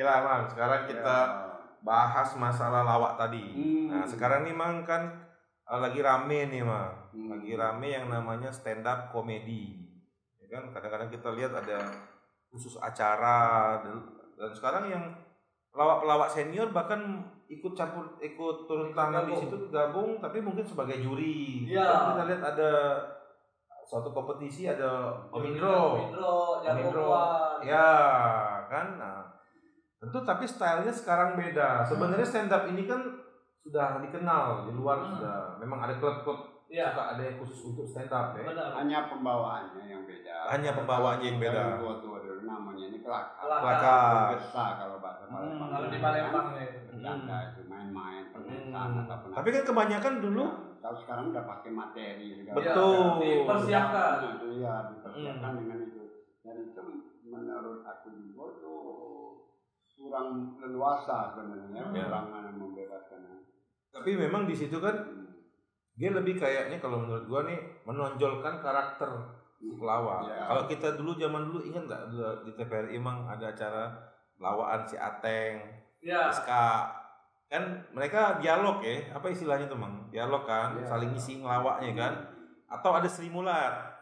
lah Mang, sekarang kita bahas masalah lawak tadi. Nah sekarang nih Mang kan lagi rame nih Mang, lagi rame yang namanya stand up comedy. Ya kan kadang-kadang kita lihat ada khusus acara dan sekarang yang pelawak-pelawak senior bahkan ikut turun tangan di situ gabung tapi mungkin sebagai juri. Kan kita lihat ada suatu kompetisi ada Om Indro, ya kan. Nah, tentu tapi stylenya sekarang beda. Sebenarnya stand up ini kan sudah dikenal di luar sudah. Memang ada klub-klub suka ada yang khusus untuk stand up ya. Hanya pembawaannya yang beda. Tua-tua dulu namanya ini kelakar. Gesa kalau bahasa Palembang. Kalau di Palembang bercanda itu main-main permainan atau tapi kan kebanyakan dulu kalau sekarang udah pakai materi segala. Betul. Dipersiapkan. Dipersiapkan dengan itu. Dan itu menurut aku juga itu kurang leluasa sebenarnya kurang membebaskan. Tapi memang di situ kan dia lebih kayaknya kalau menurut gua nih menonjolkan karakter pelawak. Kalau kita zaman dulu ingat nggak di TVRI emang ada acara lawakan si Ateng, Iska. Kan mereka dialog ya, apa istilahnya tuh Mang? Dialog kan, saling ngisi ngelawaknya kan. Atau ada Sri Mulat.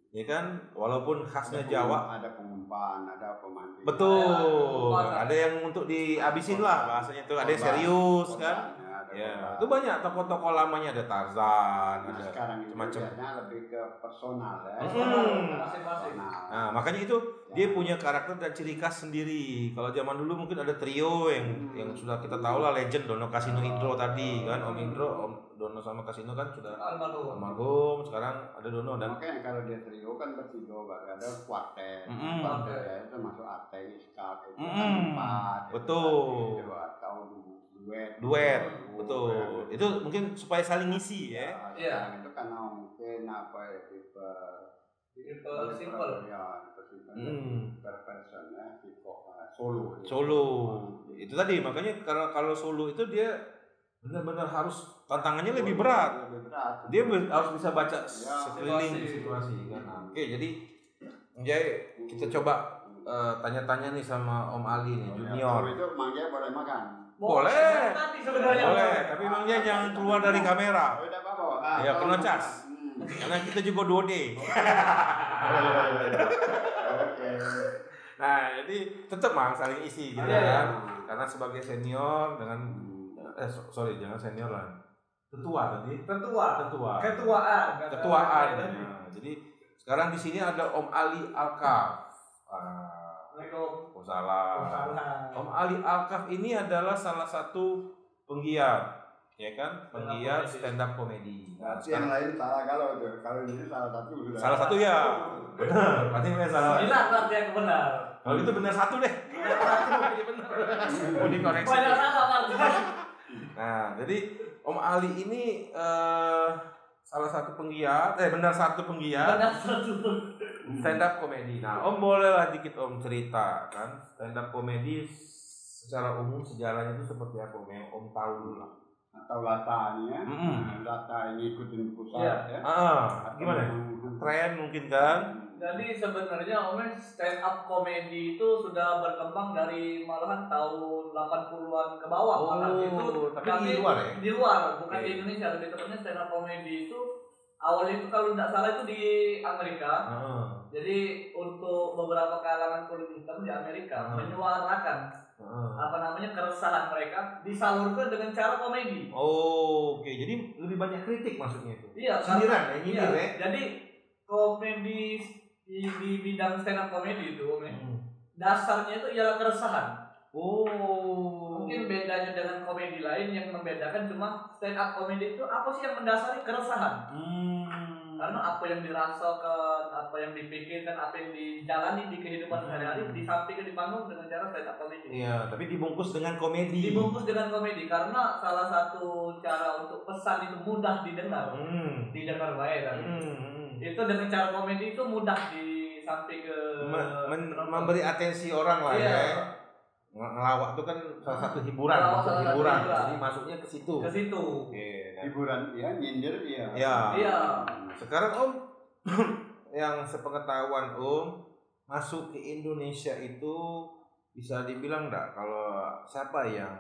Ya kan, walaupun khasnya Jawa ada pengumpan, ada pemancing. Betul. Ada yang untuk dihabisin lah bahasanya itu, ada yang serius kan. Ya, itu banyak tokoh-tokoh lamanya ada Tarzan, ada sekarang itu macam lebih ke personal ya. Masing-masing. Nah, makanya itu dia punya karakter dan ciri khas sendiri. Kalau zaman dulu mungkin ada trio yang sudah kita tahu lah legend Dono Kasino Indro tadi kan, Om Indro, Om Dono sama Kasino kan sudah almarhum. Sekarang ada Dono dan makanya kalau dia trio kan bertiga, ada kuartet. Kuartet itu masuk Ateng, Iska, empat. Betul. Atau duet, betul. Itu mungkin supaya saling ngisi ya. Itu karena mungkin apa ya tipe simple. Per person ya, tipe solo. Itu tadi makanya kalau solo itu dia benar-benar harus tantangannya lebih berat. Dia harus bisa baca sekeliling situasi kan. Oke, jadi kita coba tanya-tanya nih sama Om Ali nih, junior. Itu Mangga boleh makan. Boleh, tapi memangnya jangan keluar dari kamera. Ya kena cas, karena kita juga 2D. Nah, jadi tetap Mang saling isi gitu kan. Karena sebagai senior dengan jangan senior lah. Ketuaan. Jadi sekarang di sini ada Om Ali Alkaf. Waalaikumsalam. Om Ali Alkaf ini adalah salah satu penggiat, ya kan? Penggiat stand up comedy. Yang lain salah kalau ini salah satu. Salah satu ya. Benar. Berarti saya salah. Berarti yang benar. Kalau itu benar satu deh. Benar. Mau dikoreksi. Nah, jadi Om Ali ini salah satu penggiat, benar satu penggiat. Stand up comedy. Nah, Om bolehlah dikit Om cerita kan stand up comedy secara umum sejarahnya itu seperti apa yang Om tahu dulu lah. Atau latanya, data ini ikutin pusat ya. Gimana? Tren mungkin kan? Jadi sebenarnya Om stand up comedy itu sudah berkembang dari malahan tahun 80-an ke bawah. Tapi di luar ya? Di luar, bukan di Indonesia. Lebih tepatnya stand up comedy itu awalnya itu kalau tidak salah itu di Amerika. Jadi untuk beberapa kalangan kulit hitam di Amerika menyuarakan keresahan mereka disalurkan dengan cara komedi. Oke. Jadi lebih banyak kritik maksudnya itu. Iya. Sindiran ya. Jadi komedi di bidang stand up comedy itu dasarnya itu ialah keresahan. Mungkin bedanya dengan komedi lain yang membedakan cuma stand up comedy itu apa sih yang mendasari keresahan. Karena apa yang dirasakan, apa yang dipikirkan, apa yang dijalani di kehidupan sehari-hari disampaikan di panggung dengan cara stand up comedy. Iya, tapi dibungkus dengan komedi. Karena salah satu cara untuk pesan itu mudah didengar baik kan. Itu dengan cara komedi itu mudah disampaikan memberi atensi orang lah ya. Ngelawak itu kan salah satu hiburan, jadi masuknya ke situ. Hiburan ya, nyindir ya. Iya. Sekarang Om yang sepengetahuan Om masuk ke Indonesia itu bisa dibilang enggak kalau siapa yang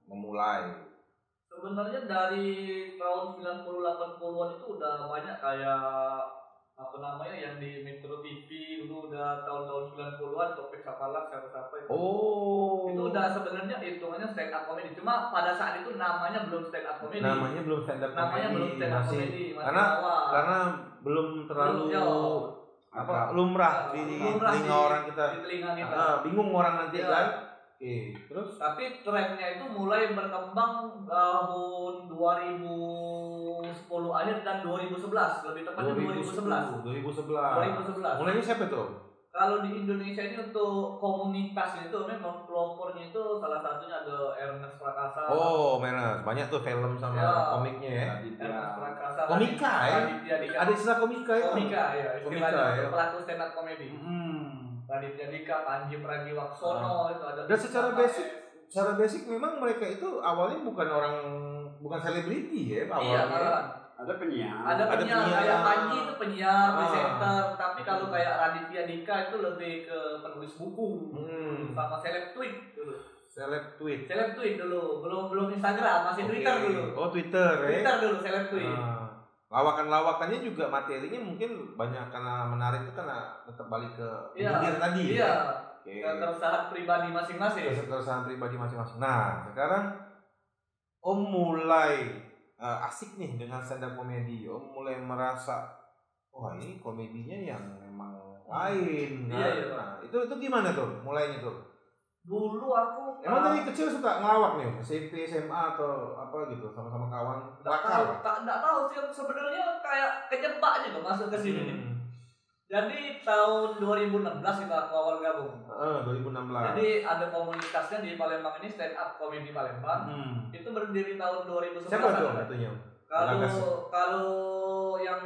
memulai? Sebenarnya dari tahun 90-80-an itu udah banyak kayak apa namanya yang di Metro TV dulu udah tahun-tahun 90-an Topik Sapala siapa itu. Oh. Itu udah sebenarnya hitungannya stand up comedy. Cuma pada saat itu namanya belum stand up comedy. Namanya belum stand up comedy. Namanya belum stand up comedy. Karena belum terlalu lumrah di telinga orang kita. Di telinga kita. Bingung orang nanti kan. Oke, terus? Tapi trennya itu mulai berkembang tahun 2010 akhir dan 2011, lebih tepatnya 2011. Mulainya siapa tuh? Kalau di Indonesia ini untuk komunitas itu memang pelopornya itu salah satunya ada Ernest Prakasa. Oh, Ernest. Banyak tuh film sama komiknya ya. Ernest Prakasa. Komika ya? Ada istilah komika ya? Komika ya, istilahnya pelaku stand up comedy. Raditya Dika, Panji Pragiwaksono itu ada. Dan secara basic memang mereka itu awalnya bukan selebriti ya awalnya. Iya, ada penyiar. Kayak Panji itu penyiar, presenter. Tapi kalau kayak Raditya Dika itu lebih ke penulis buku. Sama seleb tweet dulu. Seleb tweet dulu. Belum Instagram, masih Twitter dulu. Oh, Twitter ya. Twitter dulu seleb tweet. Lawakan-lawakannya juga materinya mungkin banyak karena menarik itu karena tetap balik ke hilir tadi. Iya. Keresahan pribadi masing-masing. Nah, sekarang Om mulai asik nih dengan stand up comedy. Om mulai merasa wah ini komedinya yang memang lain. Iya. Nah, itu gimana tuh mulainya tuh? Dulu aku emang dari kecil suka ngelawak nih, SMP, SMA atau apa gitu sama-sama kawan. Enggak tahu sih sebenarnya kayak kejebak gitu masuk ke sini nih. Jadi tahun 2016 kita awal gabung. 2016. Jadi ada komunitasnya di Palembang ini stand up comedy Palembang. Itu berdiri tahun 2011. Siapa tuh katanya? Kalau yang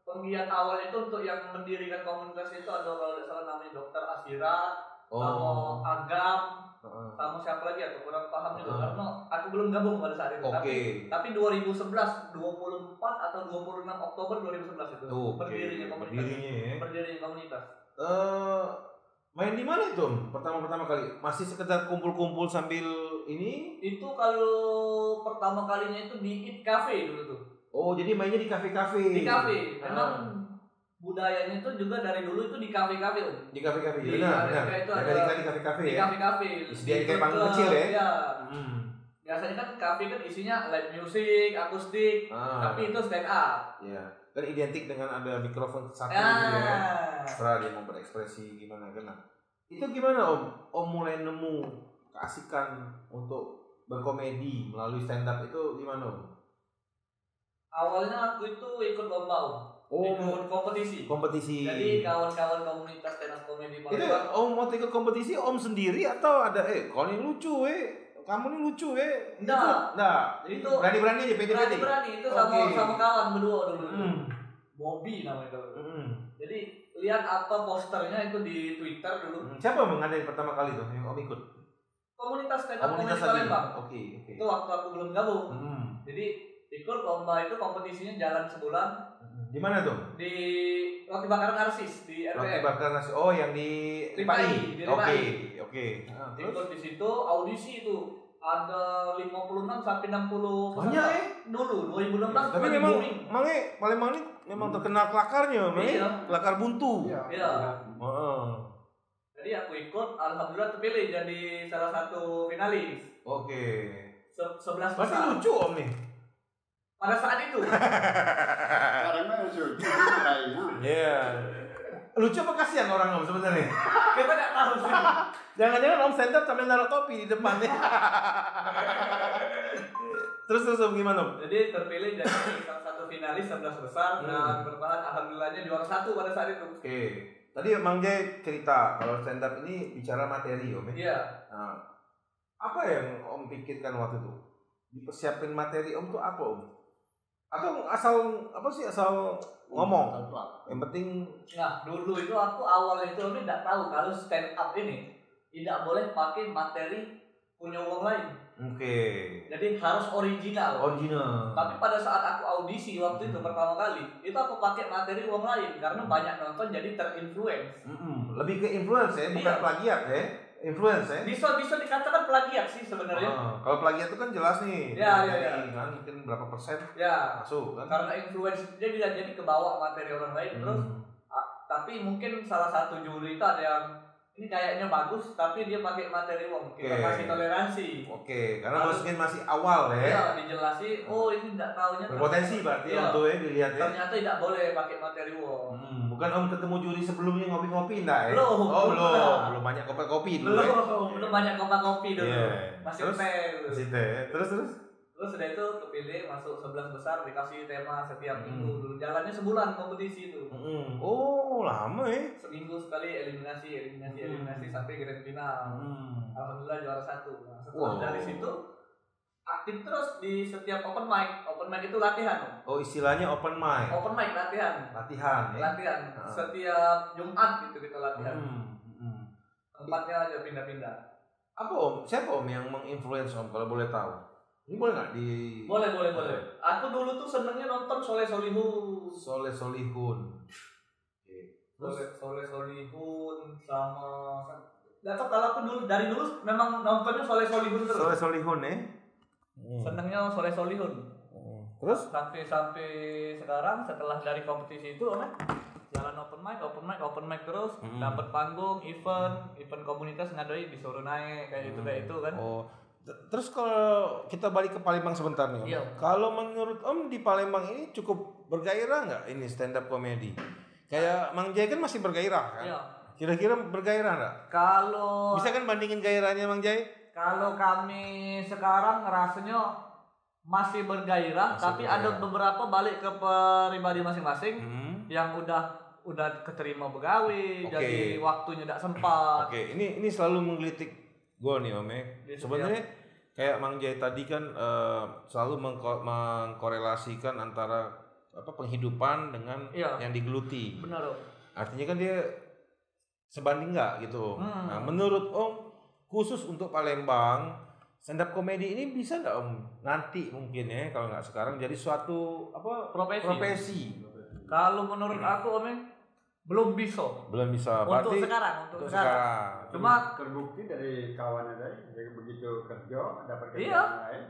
penggiat awal itu untuk yang mendirikan komunitas itu ada kalau tidak salah namanya Dr. Asira. Sama Agam, sama siapa lagi aku kurang paham juga karena aku belum gabung pada saat itu. Tapi 2011, 24 atau 26 Oktober 2011 itu berdirinya komunitas. Main di mana itu? Pertama kali masih sekedar kumpul-kumpul sambil ini? Itu kalau pertama kalinya itu di It Cafe dulu tuh. Oh, jadi mainnya di kafe-kafe. Di kafe. Memang budayanya itu juga dari dulu itu di kafe-kafe Om. Di kafe-kafe. Benar. Di kafe-kafe ya. Di kafe-kafe. Disediain kayak panggung kecil ya. Iya. Biasanya kan kafe kan isinya live music, akustik, tapi itu stand up. Iya. Kan identik dengan ada mikrofon satu gitu ya. Setelah dia mau berekspresi gimana kan. Itu gimana Om? Om mulai nemu keasikan untuk berkomedi melalui stand up itu gimana Om? Awalnya aku itu ikut lomba Om. Ikut kompetisi. Jadi kawan-kawan komunitas stand up comedy Itu Palembang. Om mau ikut kompetisi Om sendiri atau ada kau ini lucu kamu ini lucu Enggak. Itu berani-berani aja pede-pede. Berani itu sama kawan berdua dulu. Bobby namanya itu. Jadi lihat apa posternya itu di Twitter dulu. Siapa yang ngadain pertama kali tuh yang Om ikut? Komunitas stand up comedy Palembang. Oke. Itu waktu aku belum gabung. Jadi ikut lomba itu kompetisinya jalan sebulan. Di mana tuh? Di Roti Bakar Narsis di RPM. Roti Bakar Narsis. Oh, yang di Ripai. Oke. Ikut di situ audisi itu ada 56 sampai 60 peserta. Banyak dulu 2016. Tapi memang Palembang ini memang terkenal kelakarnya, kelakar buntu. Iya. Jadi aku ikut, alhamdulillah terpilih jadi salah satu finalis. Oke. 11 Pasti lucu Om nih. Pada saat itu. Karena lucu. Iya. Lucu apa kasihan orang Om sebenarnya? Kita enggak tahu sih. Jangan-jangan Om stand up sambil naruh topi di depannya. Terus Om gimana Om? Jadi terpilih jadi salah satu finalis 11 besar dan bertahan alhamdulillahnya juara 1 pada saat itu. Oke. Tadi Mang Jai cerita kalau stand up ini bicara materi Om ya. Iya. Nah, apa yang Om pikirkan waktu itu? Dipersiapin materi Om tuh apa Om? Atau asal ngomong? Yang penting. Nah dulu itu aku awalnya itu tidak tahu kalau stand up ini tidak boleh pakai materi punya uang lain. Oke. Jadi harus original. Tapi pada saat aku audisi waktu itu pertama kali, itu aku pakai materi uang lain karena banyak nonton jadi terinfluence. Lebih ke influence ya, bukan plagiat ya. influence ya. Bisa dikatakan plagiat sih sebenarnya. Kalau plagiat itu kan jelas nih. Ya. Kan mungkin berapa persen masuk kan. Karena influence dia jadi kebawa materi orang lain terus. Tapi mungkin salah satu juri itu ada yang ini kayaknya bagus tapi dia pakai materi uang. Kita kasih toleransi. Karena mungkin masih awal ya. Iya, dijelasin. Oh, ini enggak tahunya berpotensi berarti untuk dilihat ya. Ternyata tidak boleh pakai materi uang. Bukan Om ketemu juri sebelumnya ngopi-ngopi enggak ya? Belum banyak kopi dulu. Belum banyak kopi dulu. Masih teh. Terus sudah itu kepilih masuk 11 besar dikasih tema setiap minggu dulu. Jalannya sebulan kompetisi itu. Oh, lama ya. Seminggu sekali eliminasi sampai grand final. Alhamdulillah juara 1. Nah, setelah dari situ aktif terus di setiap open mic. Open mic itu latihan. Oh, istilahnya open mic. Open mic latihan. Ya. Latihan. Setiap Jumat gitu kita latihan. Tempatnya aja pindah-pindah. Apa Om? Siapa Om yang menginfluence Om kalau boleh tahu? Ini boleh nggak di? Boleh. Aku dulu tuh senengnya nonton Soleh Solihun. Soleh Solihun sama. Gak tau kalau aku dari dulu memang nontonnya Soleh Solihun terus. Soleh Solihun ya. Senengnya Soleh Solihun. Terus sampai sekarang setelah dari kompetisi itu jalan open mic terus dapat panggung, event komunitas ngadoi disuruh naik kayak gitu kan. Terus kalau kita balik ke Palembang sebentar nih Om. Iya. Kalau menurut Om di Palembang ini cukup bergairah nggak ini stand up comedy? Kayak Mang Jai kan masih bergairah kan? Iya. Kira-kira bergairah nggak? Kalau bisa kan bandingin gairahnya Mang Jai? Kalau kami sekarang rasanya masih bergairah, tapi ada beberapa balik ke pribadi masing-masing yang udah keterima begawe, jadi waktunya tidak sempat. Ini selalu menggelitik gue nih Om. Sebenarnya kayak Mang Jai tadi kan selalu mengkorelasikan antara penghidupan dengan yang digeluti. Benar Om. Artinya kan dia sebanding nggak gitu. Nah, menurut Om khusus untuk Palembang stand up comedy ini bisa nggak Om nanti mungkin ya kalau nggak sekarang jadi suatu profesi. Kalau menurut aku Om belum bisa. Untuk sekarang. Cuma terbukti dari kawan ada yang begitu kerja dapat kerjaan lain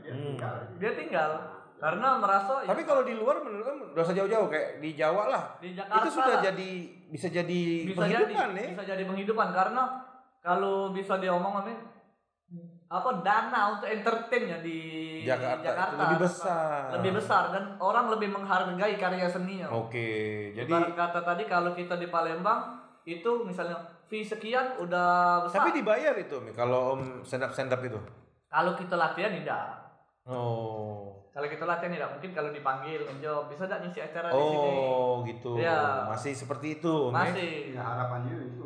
dia tinggal. Karena merasa tapi kalau di luar menurut Om udah jauh-jauh kayak di Jawa lah. Di Jakarta itu sudah bisa jadi penghidupan ya. Bisa jadi penghidupan karena kalau bisa diomong dana untuk entertainnya di Jakarta lebih besar dan orang lebih menghargai karya seninya. Jadi kata tadi kalau kita di Palembang itu misalnya fee sekian udah besar. Tapi dibayar itu kalau Om stand up itu. Kalau kita latihan tidak. Kalau kita latihan tidak mungkin kalau dipanggil menjawab bisa tidak ngisi acara di sini. Gitu. Ya. Masih seperti itu. Masih. Ya, harapannya itu.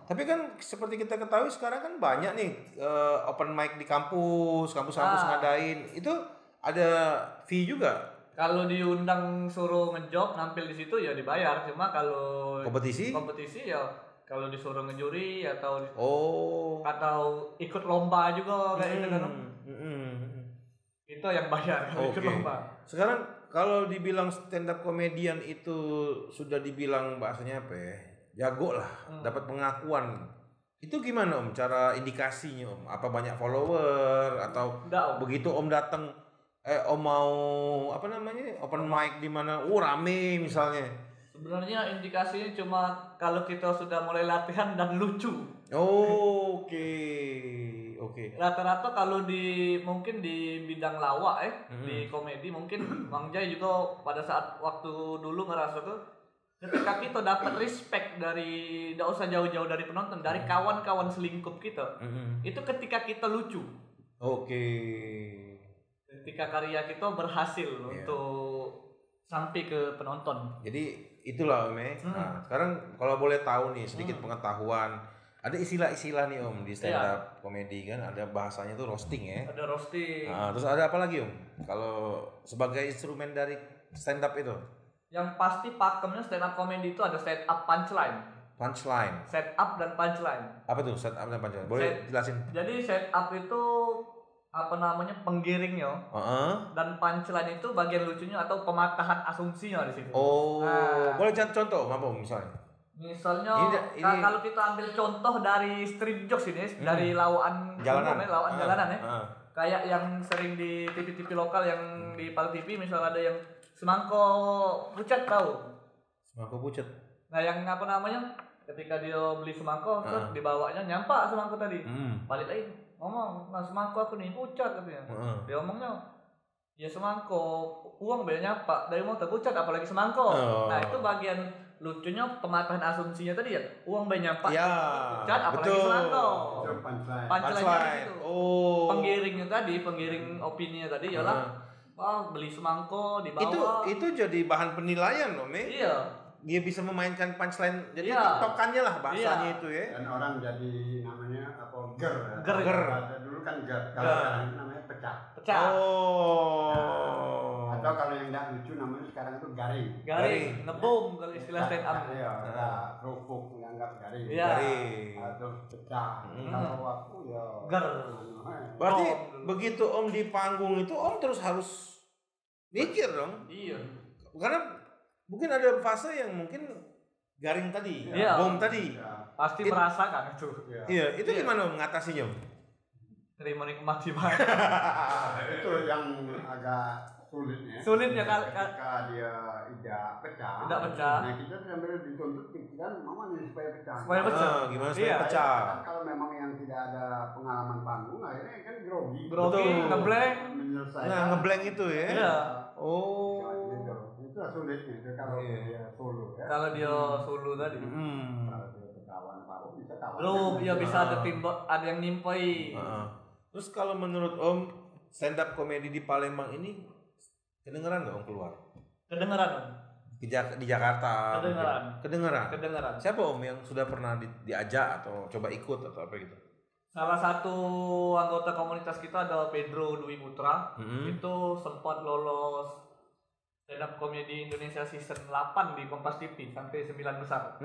Tapi kan seperti kita ketahui sekarang kan banyak nih open mic di kampus ngadain. Itu ada fee juga. Kalau diundang suruh ngejob nampil di situ ya dibayar. Cuma kalau kompetisi ya kalau disuruh ngejuri atau ikut lomba juga kayak gitu kan. Itu yang bayar kalau ikut lomba. Sekarang kalau dibilang stand up comedian itu sudah dibilang bahasanya apa ya? Jago lah, dapat pengakuan. Itu gimana Om cara indikasinya Om? Apa banyak follower atau begitu Om datang Om mau open mic di mana rame misalnya? Sebenarnya indikasinya cuma kalau kita sudah mulai latihan dan lucu. Rata-rata kalau mungkin di bidang lawak di komedi mungkin Mang Jai juga pada saat waktu dulu ngerasa tuh ketika kita dapat respect dari tidak usah jauh-jauh dari penonton, dari kawan-kawan selingkup kita, itu ketika kita lucu. Ketika karya kita berhasil untuk sampai ke penonton. Jadi itulah Om. Nah, sekarang kalau boleh tahu nih sedikit pengetahuan, ada istilah-istilah nih Om di stand up komedi kan, ada bahasanya tuh roasting ya. Ada roasting. Nah, terus ada apa lagi Om? Kalau sebagai instrumen dari stand up itu? Yang pasti pakemnya stand up comedy itu ada set up punchline. Set up dan punchline. Apa tuh set up dan punchline? Boleh jelasin? Jadi set up itu penggiringnya. Dan punchline itu bagian lucunya atau pematahan asumsinya di situ. Boleh contoh apa misalnya? Misalnya kalau kita ambil contoh dari street jokes ini, dari lawan jalanan, jalanan ya. Kayak yang sering di TV-TV lokal yang di Pal TV, misal ada yang semangko pucat, tahu? Semangko pucat. Nah, yang apa namanya? Ketika dia beli semangko, terus dibawanya nyampak semangko tadi. Balik lagi ngomong, "Nah, semangko aku nih pucat," katanya. Dia ngomongnya, "Ya semangko, uang bayar nyampak, dari motor pucat apalagi semangko." Nah, itu bagian lucunya pematahan asumsinya tadi ya, uang banyak pak, pucat apalagi semangko. Punchline itu. Penggiringnya tadi, penggiring opininya tadi ialah beli semangko di bawah. Itu jadi bahan penilaian loh, Me. Iya. Dia bisa memainkan punchline, jadi tiktokannya lah bahasanya itu ya. Dan orang jadi namanya apa ger. Dulu kan ger. Kalau sekarang itu namanya pecah. Atau kalau yang tidak lucu namanya sekarang itu garing, ngebom kalau istilah stand up. Iya, kerupuk menganggap garing. Atau pecah. Kalau aku ya ger. Berarti begitu Om di panggung itu Om terus harus mikir dong. Iya. Karena mungkin ada fase yang mungkin garing tadi, bom tadi. Pasti merasakan itu. Iya, itu gimana mengatasinya? Terima nikmati banget. Itu yang agak sulitnya. Sulitnya ketika dia tidak pecah. Nah, kita sambil dituntut pikiran mama nih supaya pecah. Gimana supaya pecah? Kan kalau memang yang tidak ada pengalaman panggung akhirnya kan grogi, ngeblank. Nah, ngeblank itu ya. Iya. Itu sulitnya itu kalau dia solo ya. Kalau dia solo tadi. Kalau dia kawan baru bisa kawan. Bisa ada tim, ada yang nimpai. Terus kalau menurut Om, stand up komedi di Palembang ini kedengeran nggak Om keluar? Kedengeran Om. Di Jakarta. Kedengeran. Siapa Om yang sudah pernah diajak atau coba ikut atau apa gitu? Salah satu anggota komunitas kita ada Pedro Dwi Putra. Itu sempat lolos stand up komedi Indonesia season 8 di Kompas TV sampai 9 besar.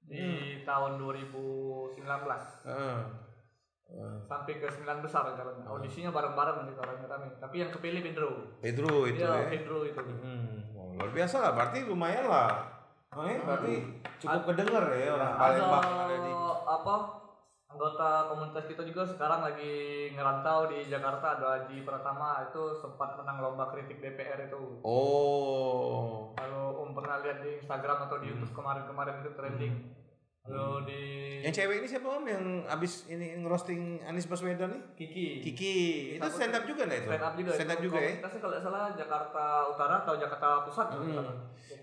Di tahun 2019. Sampai ke 9 besar caranya. Audisinya bareng-bareng nih caranya kami. Tapi yang kepilih Pedro itu ya. Pedro itu. Luar biasa lah, berarti lumayan lah. Berarti cukup kedenger ya orang Palembang ada di anggota komunitas kita juga sekarang lagi ngerantau di Jakarta. Ada Haji Pratama, itu sempat menang lomba kritik DPR itu. Kalau Om pernah lihat di Instagram atau di YouTube kemarin-kemarin itu trending. Kalau di yang cewek ini siapa Om yang abis ini ngerosting Anies Baswedan nih? Kiki. Itu stand up juga nggak itu? Stand up juga ya? Komunitasnya kalau nggak salah Jakarta Utara atau Jakarta Pusat.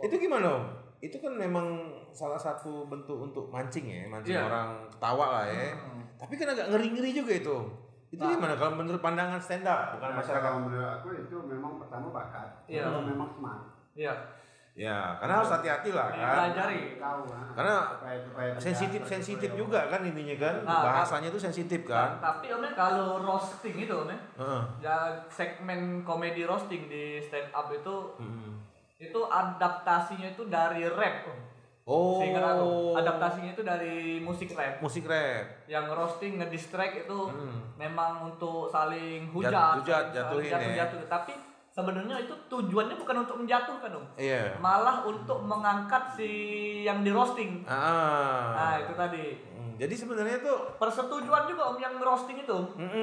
Itu gimana Om? Itu kan memang salah satu bentuk untuk mancing orang ketawa lah ya. Tapi kan agak ngeri-ngeri juga itu. Itu gimana kalau menurut pandangan stand up bukan masyarakat? Kalau menurut aku itu memang pertama bakat. Itu memang smart. Ya, karena harus hati-hati lah kan. Pelajari. Karena sensitif juga kan intinya kan. Bahasanya itu sensitif kan. Tapi Om kalau roasting itu Om ya segmen komedi roasting di stand up itu adaptasinya itu dari rap Sehingga adaptasinya itu dari musik rap. Yang roasting ngedistract itu memang untuk saling hujat jatuhin. Tapi sebenarnya itu tujuannya bukan untuk menjatuhkan Om. Malah untuk mengangkat si yang di roasting. Nah itu tadi. Jadi sebenarnya tuh persetujuan juga Om yang roasting itu.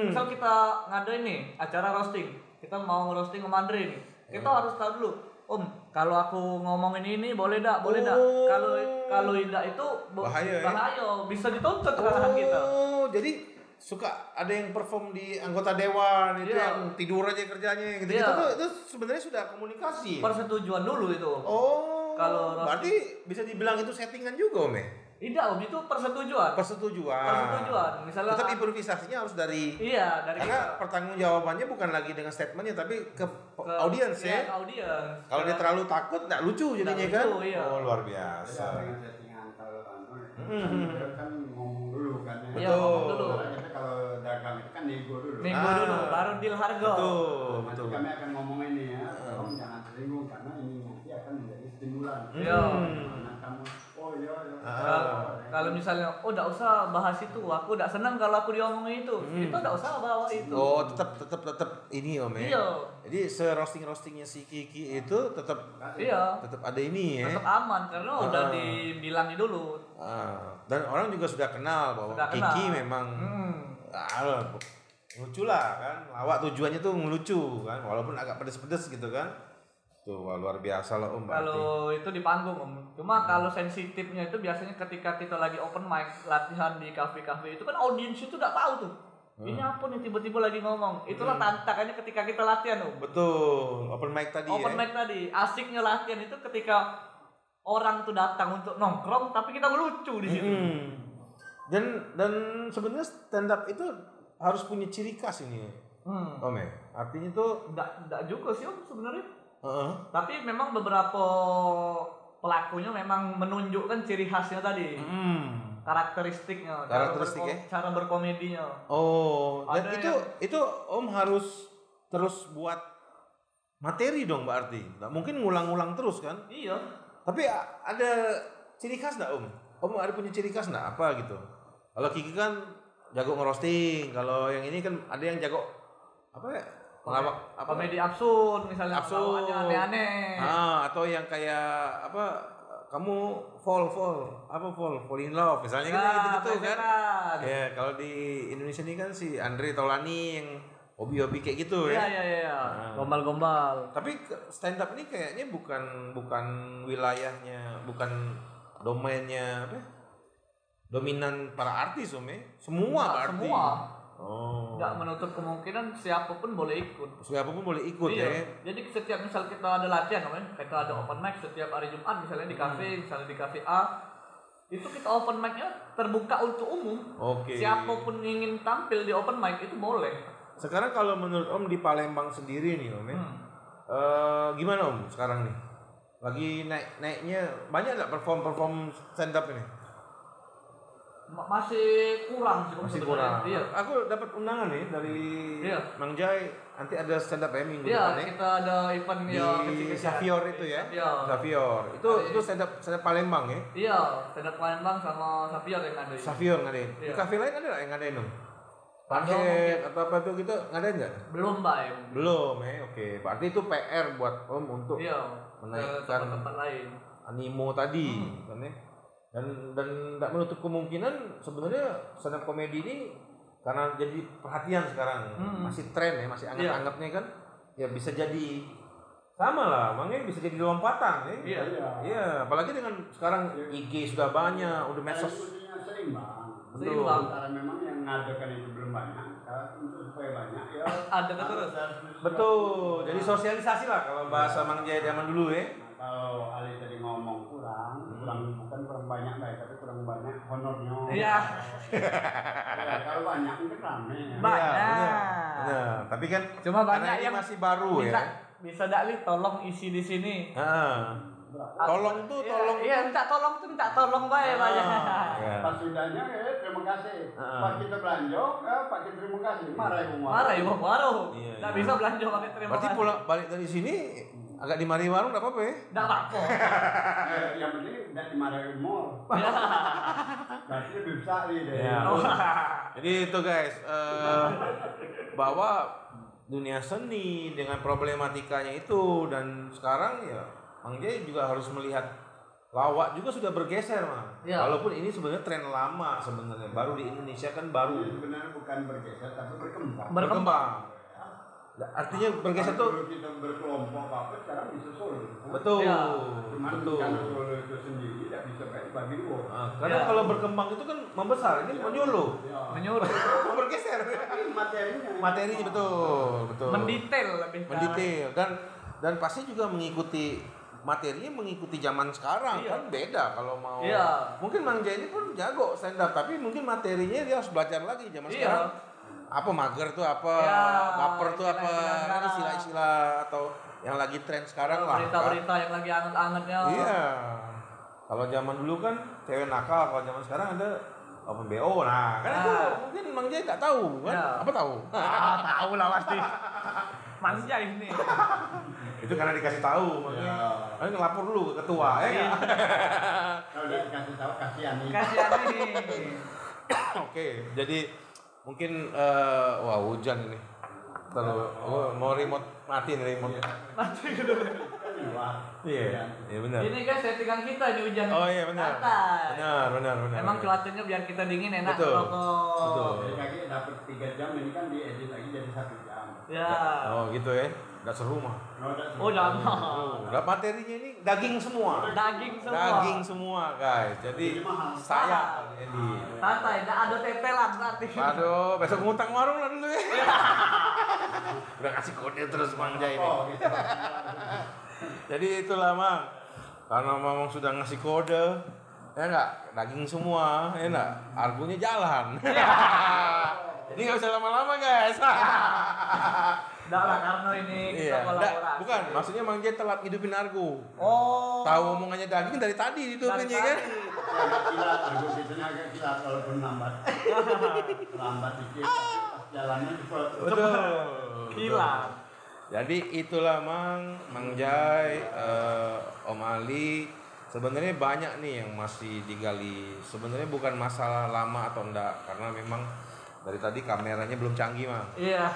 Misal kita ngadain nih acara roasting, kita mau roasting Om Andre nih. Kita harus tahu dulu, Om, kalau aku ngomongin ini boleh dak? Kalau tidak itu bahaya, bisa dituntut kekalahan kita. Jadi suka ada yang perform di anggota dewan itu yang tidur aja kerjanya gitu. Itu sebenarnya sudah komunikasi. Persetujuan dulu itu. Kalau berarti bisa dibilang itu settingan juga Om ya? Tidak Om, itu persetujuan. Misalnya tetap improvisasinya harus dari karena pertanggungjawabannya bukan lagi dengan statementnya tapi ke audiens ya. Kalau dia terlalu takut nggak lucu jadinya kan. Luar biasa. Kan ngomong dulu kan. Ngomong dulu. Kalau dagang itu kan nego dulu. Baru deal harga. Betul. Kami akan ngomong ini ya. Tolong jangan tersinggung karena ini nanti akan menjadi stimulan. Karena Kalau misalnya, enggak usah bahas itu, aku enggak senang kalau aku diomongin itu. Itu enggak usah bawa itu. Oh, tetap ini Om ya. Iya. Jadi roastingnya si Kiki itu tetap ada ini ya. Tetap aman karena udah dibilangin dulu. Dan orang juga sudah kenal bahwa Kiki memang lucu lah kan. Lawak tujuannya tuh ngelucu kan, walaupun agak pedes-pedes gitu kan. Tuh luar biasa lah Om. Kalau itu di panggung Om. Cuma kalau sensitifnya itu biasanya ketika kita lagi open mic latihan di kafe-kafe itu kan audiens itu udah tahu tuh. Ini apa nih tiba-tiba lagi ngomong. Itulah tantangannya ketika kita latihan Om. Betul. Open mic tadi. Mic tadi. Asiknya latihan itu ketika orang tuh datang untuk nongkrong tapi kita melucu di situ. Dan sebenarnya stand up itu harus punya ciri khas ini. Om ya. Artinya tuh enggak juga sih Om sebenarnya. Tapi memang beberapa pelakunya memang menunjukkan ciri khasnya tadi, karakteristiknya, cara berkomedinya. Oh, dan itu Om harus terus buat materi dong berarti, nggak mungkin ngulang-ngulang terus kan? Iya. Tapi ada ciri khas nggak Om? Om ada punya ciri khas nggak apa gitu? Kalau Kiki kan jago ngerosting, kalau yang ini kan ada yang jago apa ya? Komedi absurd misalnya, lawannya aneh-aneh. Atau yang kayak apa, kamu fall in love misalnya gitu kan. Ya kalau di Indonesia ini kan si Andre Taulani yang hobi-hobi kayak gitu ya. Iya. Gombal-gombal. Tapi stand up ini kayaknya bukan wilayahnya, bukan domainnya apa? Dominan para artis Om ya. Semua. Nggak menutup kemungkinan siapapun boleh ikut. Ya. Jadi setiap misal kita ada latihan kita ada open mic setiap hari Jumat misalnya di kafe, misalnya di kafe A, itu kita open mic-nya terbuka untuk umum. Siapapun ingin tampil di open mic itu boleh. Sekarang kalau menurut Om di Palembang sendiri nih Om gimana Om sekarang nih? Lagi naiknya banyak nggak perform stand up ini? Masih kurang sih. Masih kurang. Iya. Aku dapat undangan nih dari Mang Jai. Nanti ada stand up minggu depan ya. Kita ada event di Xavier itu ya. Xavier. Itu stand up Palembang ya. Iya, stand up Palembang sama Xavier yang ngadain. Xavier ngadain. Di kafe lain ada nggak yang ngadain Om? Paket atau apa tuh gitu ngadain nggak? Belum Pak. Belum ya. Oke. Berarti itu PR buat Om untuk menaikkan tempat lain. Animo tadi kan ya. Dan tidak menutup kemungkinan sebenarnya stand up komedi ini karena jadi perhatian sekarang, masih tren ya, masih anget-angetnya kan, ya bisa jadi sama lah, makanya bisa jadi lompatan ya. Iya. Apalagi dengan sekarang IG sudah banyak, udah medsos. Seimbang. Karena memang yang ngadakan itu belum banyak, untuk supaya banyak ya. Ada terus. Betul. Jadi sosialisasi lah kalau bahasa Mang Jaya zaman dulu ya. Kalau Ali tadi ngomong kurang bukan kurang banyak tapi kurang banyak honornya. Iya. Kalau banyak mungkin rame. Benar. Tapi kan cuma banyak yang masih baru ya. Bisa Dali tolong isi di sini. Tolong. Iya, minta tolong baik banyak. Pas sudahnya terima kasih. Pas kita belanja pakai terima kasih. Marah ibu baru. Enggak bisa belanja pakai terima kasih. Berarti pulang balik dari sini agak dimarahi warung enggak apa-apa ya? Enggak apa-apa. Yang penting enggak dimarahi mall. Berarti lebih besar deh. Jadi itu guys, bahwa dunia seni dengan problematikanya itu dan sekarang ya Mang Jai juga harus melihat lawak juga sudah bergeser walaupun ini sebenarnya tren lama sebenarnya baru di Indonesia kan baru. Sebenarnya bukan bergeser tapi berkembang. Artinya bergeser tuh kita berkelompok apa sekarang bisa solo. Betul. Cuman karena solo itu sendiri tidak bisa bagi dua. Karena kalau berkembang itu kan membesar, ini menyuluh. Bergeser. Materinya betul. Mendetail dan pasti juga mengikuti materinya mengikuti zaman sekarang kan beda kalau mau. Mungkin Mang Jai ini pun jago stand up tapi mungkin materinya dia harus belajar lagi zaman sekarang. Apa mager tuh apa, baper tuh apa, kan istilah-istilah atau yang lagi tren sekarang lah. Berita-berita yang lagi anget-angetnya. Iya. Kalau zaman dulu kan cewek nakal, kalau zaman sekarang ada open BO. Nah, kan itu mungkin Mang Jai nggak tahu kan? Apa tahu? Tahu lah pasti. Mang Jai ini. Itu karena dikasih tahu makanya. Kan ngelapor dulu ke ketua ya. Kalau udah dikasih tahu kasihan nih. Oke, jadi mungkin wah hujan ini. Terlalu mau remote mati nih remote. Mati gitu. Iya benar. Ini guys settingan kita di hujan. Oh iya benar. Benar. Emang cuacanya biar kita dingin enak rokok. Betul. Jadi kaki dapat 3 jam ini kan diedit lagi jadi 1 jam. Ya. Oh gitu ya. Udah seru mah. Oh jangan. Udah materinya ini daging semua. Daging semua guys. Jadi saya jadi. Santai, enggak ada tetelan berarti. Aduh, besok ngutang warung lah dulu ya. Udah kasih kode terus Mang Jai ini. Gitu. Jadi itulah Mang. Karena Mang sudah ngasih kode, ya enggak, daging semua, ya enggak, argonya jalan. Ini nggak usah lama-lama guys. Enggak lah karena ini kita kolaborasi. Bukan, maksudnya Mang Jai telat hidupin argo. Oh. Tahu omongannya daging dari tadi hidupinnya kan? Agak kilat, argo biasanya agak kilat walaupun lambat. Lambat dikit, pas jalannya cepat. Betul. Kilat. Jadi itulah Mang Jai, Om Ali. Sebenarnya banyak nih yang masih digali. Sebenarnya bukan masalah lama atau enggak, karena memang dari tadi kameranya belum canggih Mang. Iya.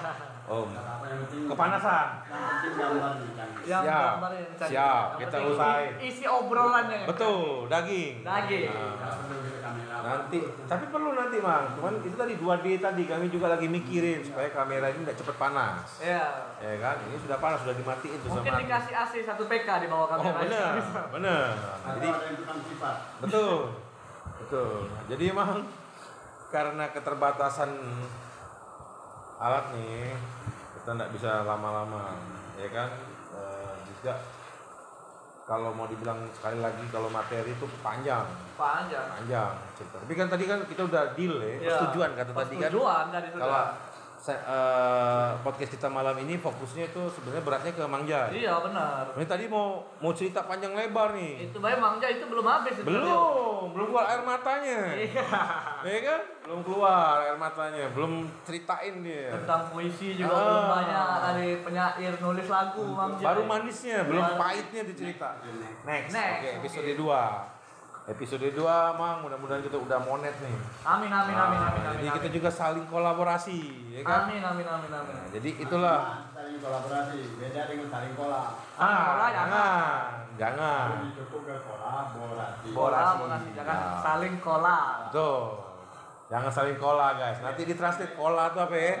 Kepanasan. Yang penting gambarnya canggih. Siap. Kita usahain. Isi obrolannya. Betul, daging. Nanti, tapi perlu nanti Mang. Cuman itu tadi 2D tadi kami juga lagi mikirin supaya kamera ini tidak cepat panas. Iya. Ya kan? Ini sudah panas, sudah dimatiin tuh mungkin sama. Mungkin dikasih AC 1 PK di bawah kamera. Oh, benar. Jadi ada yang tukang sifat. Betul. Jadi Mang, karena keterbatasan alat nih, kita nggak bisa lama-lama, ya kan? Juga kalau mau dibilang sekali lagi kalau materi itu panjang cerita. Tapi kan tadi kan kita udah deal ya, persetujuan kata tadi kan. Kalau podcast kita malam ini fokusnya itu sebenarnya beratnya ke Mang Jai. Iya benar. Ini tadi mau cerita panjang lebar nih. Itu baik Mang Jai itu belum habis. Belum keluar air matanya. Iya. Ya kan? Belum keluar air matanya, belum ceritain dia. Tentang puisi juga belum banyak, dari penyair nulis lagu Mang Jai. Baru manisnya, belum pahitnya dicerita. Next. Oke, episode 2. Episode 2 Mang, mudah-mudahan kita udah monet nih. Amin. Jadi kita juga saling kolaborasi, ya kan? Amin. Nah, jadi itulah saling kolaborasi, beda dengan saling kolab. Jangan. Lebih cukup ke kolaborasi. Jangan saling kolab. Tuh. Jangan saling kola guys. Nanti ditranslate kola itu apa ya?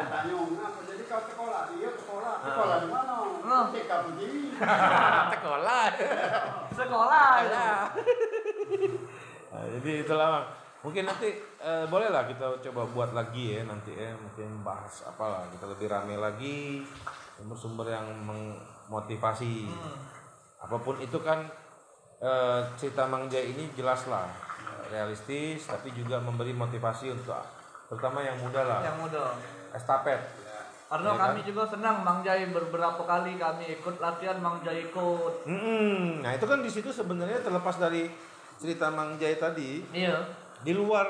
Tanya apa jadi kau sekolah? Iya sekolah. Sekolah di mana? Cek kamu sini. Sekolah. Nah, jadi itulah Mang. Mungkin nanti bolehlah kita coba buat lagi ya nanti ya, mungkin bahas apalah kita lebih rame lagi, sumber-sumber yang memotivasi. Apapun itu kan cerita Mang Jai ini jelas lah, realistis tapi juga memberi motivasi untuk terutama yang muda lah. Yang muda. Estafet. Karena ya kami kan? Juga senang Mang Jai beberapa kali kami ikut latihan Mang Jai ikut. Nah itu kan di situ sebenarnya terlepas dari cerita Mang Jai tadi. Iya. Di luar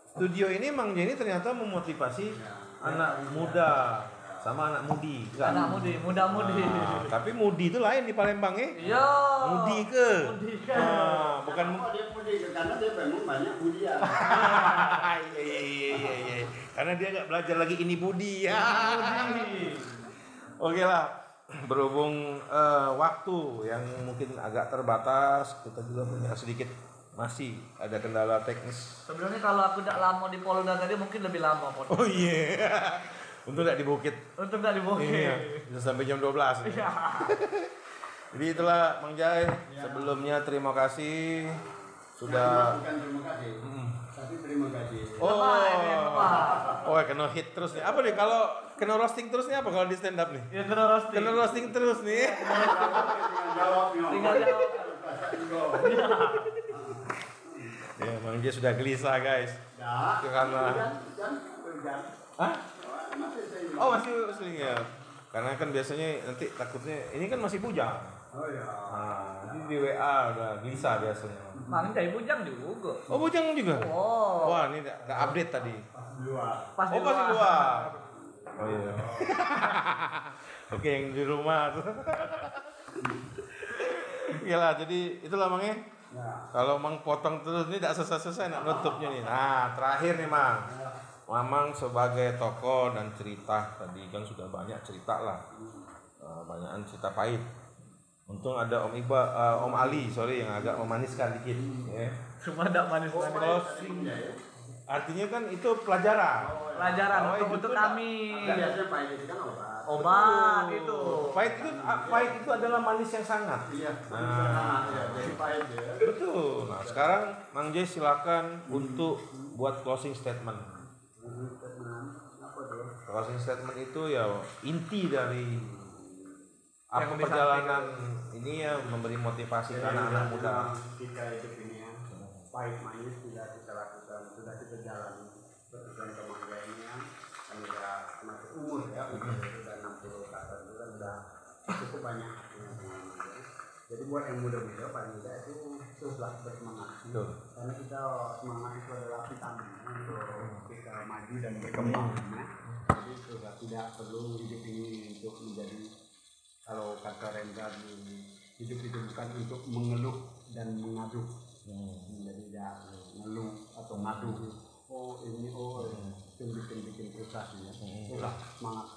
studio ini Mang Jai ini ternyata memotivasi anak muda sama anak mudi. Kan? Anak mudi, muda-mudi. Tapi mudi itu lain di Palembang ya? Iya. Mudi ke? Bukan dia mudi ke karena dia memang banyak budian. Iya. Karena dia nggak belajar lagi ini budi ya. Oke lah. Berhubung waktu yang mungkin agak terbatas, kita juga punya sedikit masih ada kendala teknis. Sebenarnya kalau aku tidak lama di Polda tadi mungkin lebih lama. Oh iya. Untuk tidak di bukit. Iya. Bisa sampai jam 12. Iya. Jadi itulah Mang Jai. Sebelumnya terima kasih sudah. Bukan terima kasih. Tapi terima kasih. Oh, kena hit terus nih. Apa nih kalau kena roasting terus nih apa kalau di stand up nih? Ya kena roasting. Kena roasting terus nih. Tinggal jawab. Ya, Mang Jai sudah gelisah guys. Karena Hah? Oh masih sering ya. Karena kan biasanya nanti takutnya ini kan masih bujang. Oh iya. Nah, jadi di WA udah gelisah biasanya. Mang Jai bujang juga. Oh bujang juga. Oh. Wah ini udah update tadi. Luar. Pas luar. Oh iya. Oke, yang di rumah tuh. Iyalah, jadi itulah Mang ya. Kalau Mang potong terus ini tidak selesai-selesai nak nutupnya nih. Nah, terakhir nih Mang. Mamang sebagai tokoh dan cerita tadi kan sudah banyak cerita lah, banyakan cerita pahit. Untung ada Om Ali, yang agak memaniskan dikit. Ya. Cuma tidak manis-manis. Closing. Artinya kan itu pelajaran. Pelajaran untuk kami. Biasanya pahit itu kan Obat itu. Pahit itu adalah manis yang sangat. Iya. Jadi pahit ya. Betul. Nah, sekarang Mang Jai silakan untuk buat closing statement. Closing statement itu ya inti dari apa perjalanan ini ya, memberi motivasi ke anak-anak muda. Kita hidup ini ya, pahit manis sudah kita lakukan, sudah kita jalani. Seperti contoh Mangga ini ya, kan sudah masuk umur ya, sudah 60 ke atas, sudah cukup banyak. Jadi buat yang muda-muda paling tidak itu teruslah bersemangat. Karena kita semangat itu adalah vitamin untuk kita maju dan berkembang. Jadi sudah tidak perlu hidup ini untuk menjadi, kalau kata Rendra, hidup itu bukan untuk mengeluh dan mengadu. Jadi tidak mengeluh atau ngadu. Oh ini itu bikin frustasi ya. Sudah semangat.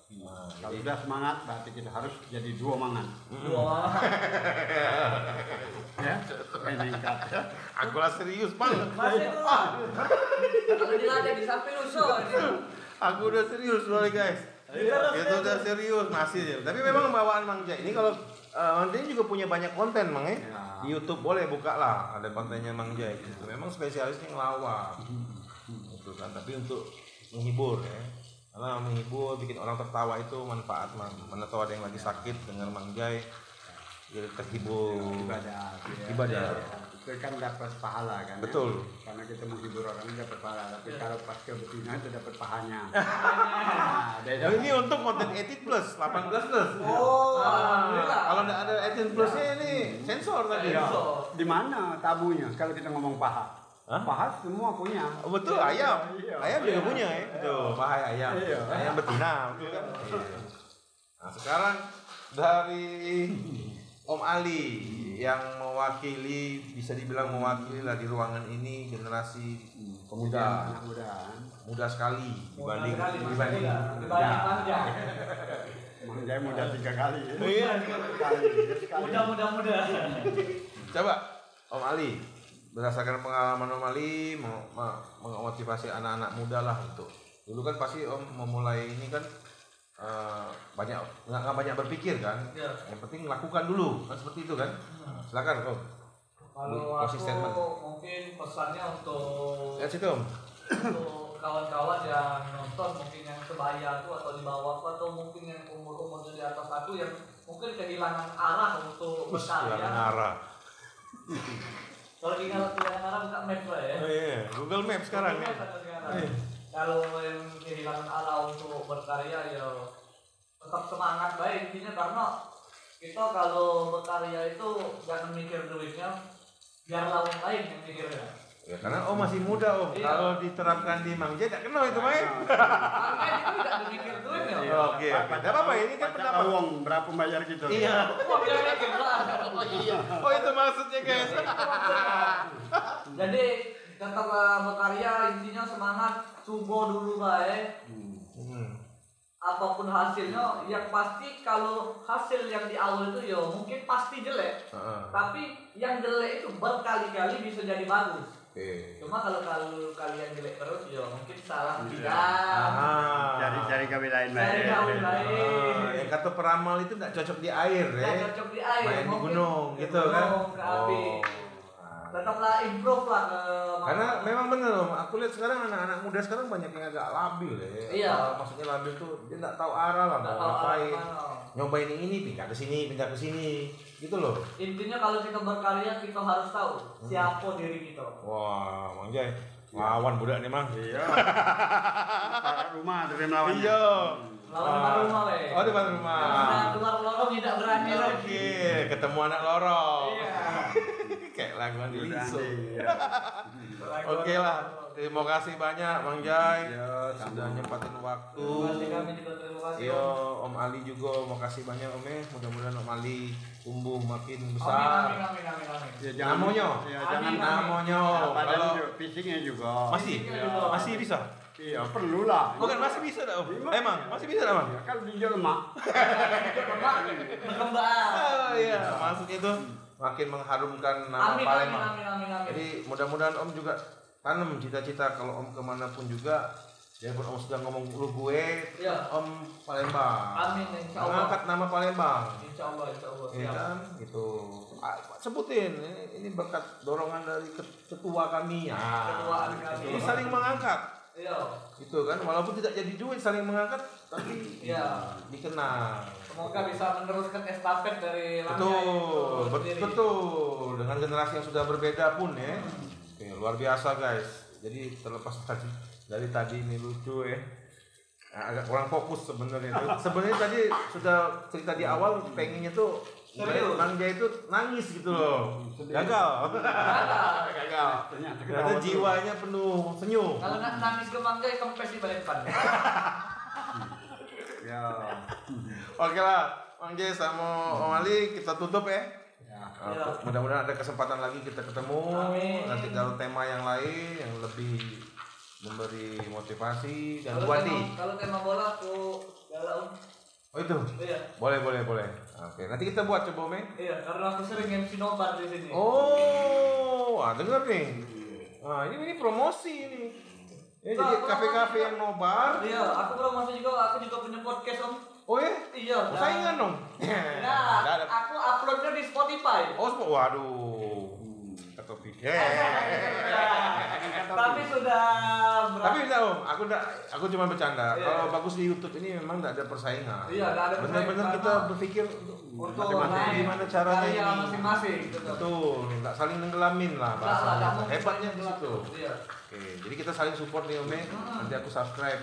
Nah, kalau sudah semangat berarti kita harus jadi dua mangan. Ya, meningkat. Aku lah serius Bang. Masih itu lah. Kalau dilatih di samping usul. Aku udah serius loh guys. Itu udah serius masih ya. Tapi memang bawaan Mang Jai ini kalau Mang Jai juga punya banyak konten Mang ya. Di YouTube boleh buka lah, ada kontennya Mang Jai. Itu memang spesialisnya ngelawak. Itu kan, tapi untuk menghibur ya. Karena menghibur, bikin orang tertawa itu manfaat Mang. Mana tahu ada yang lagi sakit dengan Mang Jai, jadi terhibur. Ibadah. Itu kan dapat pahala kan. Betul. Ya? Karena kita menghibur orang dapat pahala, tapi kalau pas ke betina itu dapat pahanya. Nah, ini untuk konten 18 plus, 18 plus. Oh, alhamdulillah. Kalau tidak ada 18 plusnya ini sensor tadi. Di mana tabunya kalau kita ngomong paha? Paha semua punya. Oh, betul, ayam. Ayam juga punya ya. Betul, paha ayam. Ayam betina, betul kan? Nah, sekarang dari Om Ali yang mewakili, bisa dibilang mewakili lah di ruangan ini generasi pemuda, anak muda sekali dibanding Mang Jai. Mang Jai muda 3 kali. Iya, Muda. Coba Om Ali, berdasarkan pengalaman Om Ali memotivasi anak-anak muda lah untuk. Dulu kan pasti Om memulai ini kan nggak banyak berpikir kan, yang penting lakukan dulu kan, seperti itu kan. Silakan Om. Kalau aku mungkin pesannya untuk lihat situ Om, untuk kawan-kawan yang nonton, mungkin yang sebaya aku atau di bawah aku, atau mungkin yang umur-umurnya di atas aku yang mungkin kehilangan arah untuk berkarya. arah. Kalau kehilangan arah buka map lah ya. Oh iya, Google Maps sekarang. Kalau yang kehilangan arah untuk berkarya ya tetap semangat baik intinya, karena kita kalau berkarya itu jangan mikir duitnya, biar lawan lain yang mikirnya. Ya karena Om masih muda Om. Iya. Kalau diterapkan di Mang Jai tak kenal itu Mang. Makanya itu tidak mikir duitnya. Oke. Tidak apa-apa, ini kan pendapat uang berapa bayar gitu. Iya. Oh, biar lah. Oh itu maksudnya guys. Jadi tetap berkarya, intinya semangat, subuh dulu baik. Apapun hasilnya, yang pasti kalau hasil yang di awal itu ya mungkin pasti jelek. Tapi yang jelek itu berkali-kali bisa jadi bagus. Cuma kalau kalian jelek terus ya mungkin salah Cari gawe lain. Yang kata peramal itu tidak cocok di air ya. Tidak cocok di air. Main di gunung gitu kan. Tetaplah improve lah ke karena memang bener Om, aku lihat sekarang anak-anak muda sekarang banyak yang agak labil ya. Iya. Maksudnya labil tuh dia nggak tahu arah lah, mau ngapain. Nyobain ini pindah ke sini gitu loh. Intinya kalau kita berkarya kita harus tahu siapa diri kita. Wah, Mang Jai lawan budak nih Mang. Iya. Para rumah dari melawan. Iya. Lawan rumah weh. Oh, di rumah. Keluar lorong tidak berani lagi. Oke, ketemu anak lorong. Iya. Kayak lagu Andi Liso. Iya. Oke lah, terima kasih banyak Bang Jai. Ya, Sudah nyempatin waktu. Terima kasih, kami juga terima kasih. Iya, Om Ali juga makasih banyak Om. Mudah-mudahan Om Ali tumbuh makin Amin, besar. amin. Ya, Namanya? Ya, Amin, jangan Namanya. badan Kalau juga, fisiknya juga. masih masih bisa. Iya, perlu lah. Bukan masih bisa dah Om. Emang masih bisa dah Bang. Ya, kan dijelma. Berkembang. Oh iya, maksudnya itu makin mengharumkan nama Amin, Palembang. amin. Jadi mudah-mudahan Om juga tanam cita-cita kalau Om kemanapun juga, ya Om sudah ngomong lu gue, Iya. Om Palembang. Amin, insya Allah. Mengangkat nama Palembang. Insya Allah. Ya Siap. kan, gitu. Sebutin, ini berkat dorongan dari ketua kami ya. Ketuaan kami. Ini saling mengangkat. Iya. Gitu kan, walaupun tidak jadi duit saling mengangkat, tapi Iya. dikenal. Semoga bisa meneruskan estafet dari Betul, sendiri. betul. Dengan generasi yang sudah berbeda pun ya. Oke, luar biasa guys. Jadi terlepas dari tadi ini lucu ya. Nah, agak kurang fokus sebenarnya. Sebenarnya tadi sudah cerita di awal pengennya tuh Serius? Bang Jai itu nangis gitu loh. Gagal. Gagal. Ternyata jiwanya penuh senyum. Kalau nangis ke Mangga, kempes di balik pan. Ya. Oke lah, Bang Jai sama Om Ali kita tutup ya. Ya. Mudah-mudahan ada kesempatan lagi kita ketemu. Amin. Nanti kalau tema yang lain yang lebih memberi motivasi dan Kalau buati. tema bola aku galau. Oh itu. Iya. Boleh. Oke, nanti kita buat coba Meng. Iya, karena aku sering MC nobar di sini. Oh, denger nih. Nah, ini promosi ini. Ini jadi kafe-kafe yang nobar. Iya, aku promosi juga. Aku juga punya podcast om. Oh ya? Iya. Saingan dong. Nah, aku uploadnya di Spotify. Oh, waduh. Topik. Tapi sudah Tapi enggak Om, aku cuma bercanda. Iya. Kalau bagus di YouTube ini memang enggak ada persaingan. Iya, enggak ada persaingan. Benar-benar kita Karena berpikir untuk macam-macam naik gimana caranya karya ini. masing-masing gitu. Betul, enggak saling nenggelamin lah bahasanya. Enggak mau Hebatnya di saling situ. Iya. Oke, jadi kita saling support nih Om. Nanti aku subscribe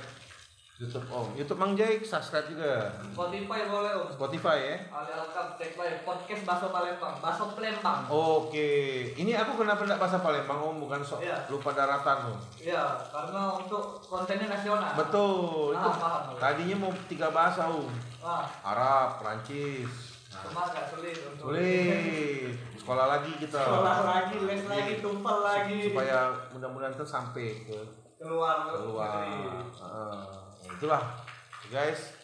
YouTube Om. YouTube Mang Jai subscribe juga. Spotify boleh om. Spotify ya. Alhamdulillah cek baik podcast Baso Palembang, Baso Palembang. Oke, ini aku kenapa enggak bahasa Palembang Om, bukan sok Iya. lupa daratan Om. Iya, karena untuk kontennya nasional. Betul, itu Paham. tadinya mau 3 bahasa Om. Wah, Arab, Prancis. cuma agak sulit untuk Sulit. Sekolah lagi kita. sekolah lagi, les lagi, tumpal lagi. Supaya mudah-mudahan itu sampai ke keluar. keluar. Itulah guys.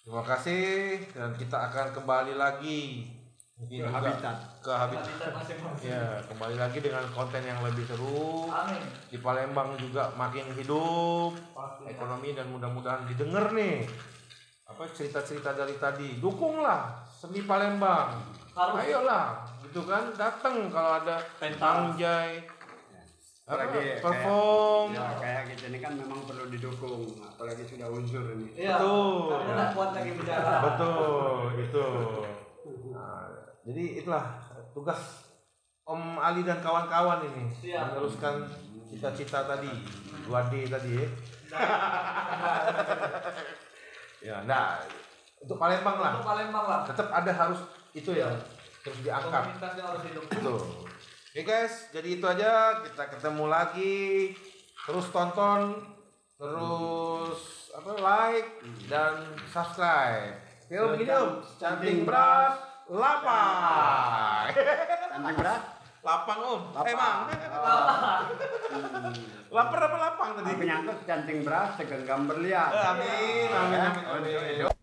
Terima kasih dan kita akan kembali lagi mungkin Ke juga habitat. ke habitat. Habitat masing-masing. Ya, kembali lagi dengan konten yang lebih seru. Amin. Di Palembang juga makin hidup Pasti. ekonomi dan mudah-mudahan didengar nih apa cerita-cerita dari tadi. Dukunglah seni Palembang. Harus. Ayolah, gitu kan, datang kalau ada Bang Jai Apalagi perform. kayak kita ini kan memang perlu didukung, apalagi sudah unsur ini. Iya. Betul. Karena nggak kuat lagi bicara. Betul, itu. Nah, jadi itulah tugas Om Ali dan kawan-kawan ini Siap. meneruskan cita-cita tadi, 2D tadi ya. Ya, nah, untuk Palembang lah. Untuk Palembang lah. Tetap ada harus itu ya, terus diangkat. Komunitasnya harus hidup. Betul. Oke guys, jadi itu aja. Kita ketemu lagi. Terus tonton, terus like dan subscribe. Film hidup, cantik beras, lapang. Cantik berat. Lapang Om. Lapang. Emang. Lapar apa lapang tadi? Penyangkut canting beras segenggam berlian. Amin, amin, amin, amin.